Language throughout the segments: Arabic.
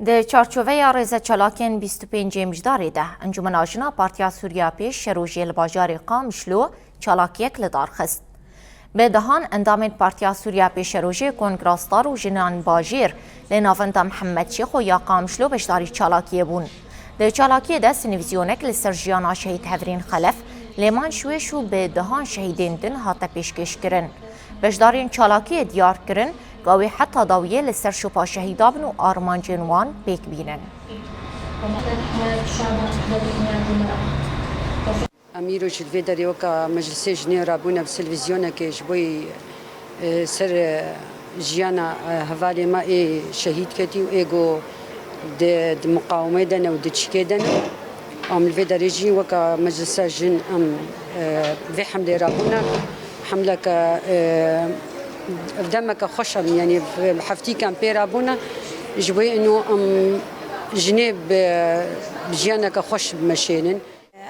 د چارچوبه رضا چالاکین 25 مجداری ده انجمن آژنا پارتیا سوریا پیش شروجی الباجار قامشلو چالاکیک لدار خست. به دهان اندام پارتیا سوریا پیش شروجی کنگراستار و جنان باجیر لناوندا محمد شیخ و یا قامشلو بشداری چالاکیه بون. د چالاکیه ده سنویزیونک لسرجیانا شهید هفرین خلف لیمان شویش و به دهان شهیدین دن هاته پیشکش کرن. بشدارین چالاکیه دیار کرن گاوی حتی داویه لسر شپا شهیدابن و آرمان جنوان بیک بینن. أميرو شلفي داريوكا مجلسي جنيه رابونا بالتلفزيون كي جبوي سر جيانا هفالي ما شهيد كتي وإيجو د مقاومة دنا ودتشكي دنا أم الفيداريجي وكا مجلس جن أم في حملة رابونا حملة ك دمك خشب يعني في حفتي كان بيرابونا جبوي إنه أم جنيه بجيانا كخش بمشينن.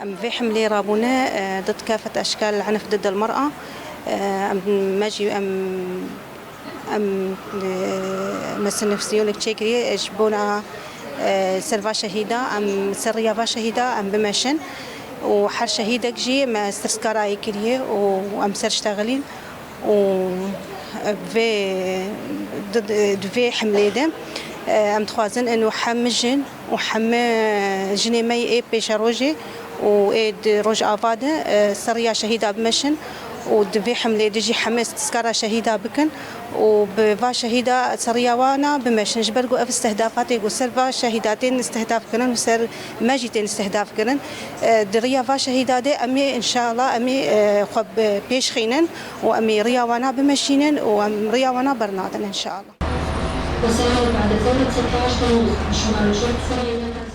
أم في حملة رابونا ضد كافة أشكال العنف ضد المرأة. أم ماجي أم مسنفسيونك تشيكري جبونا سلفا شهيدة أم سريافا شهيدة أم بمشن وحر شهيدك جي ما استرسكاراي كريه وأم سرشتغلين و في حملة ده أم تخوازن إنه حمجن وحم جني مي بيشروجي وإيد روج آفادة سريا شهيدة بمشن ودفي حملة دجي حماس تسكرة شهيدة بكن وبفا شهيدة سريا وانا بمشن جبرقو أف استهدافات يقول سلفا شهيداتين استهداف كنن وسر ماجيتين استهداف كنن دريا فا شهيدة دي أمي إن شاء الله أمي خب بيش خينن وأمي ريا وانا بمشينن وأم ريا وانا برنادن إن شاء الله. وسائل بعد ثورة 16 شمال الشرق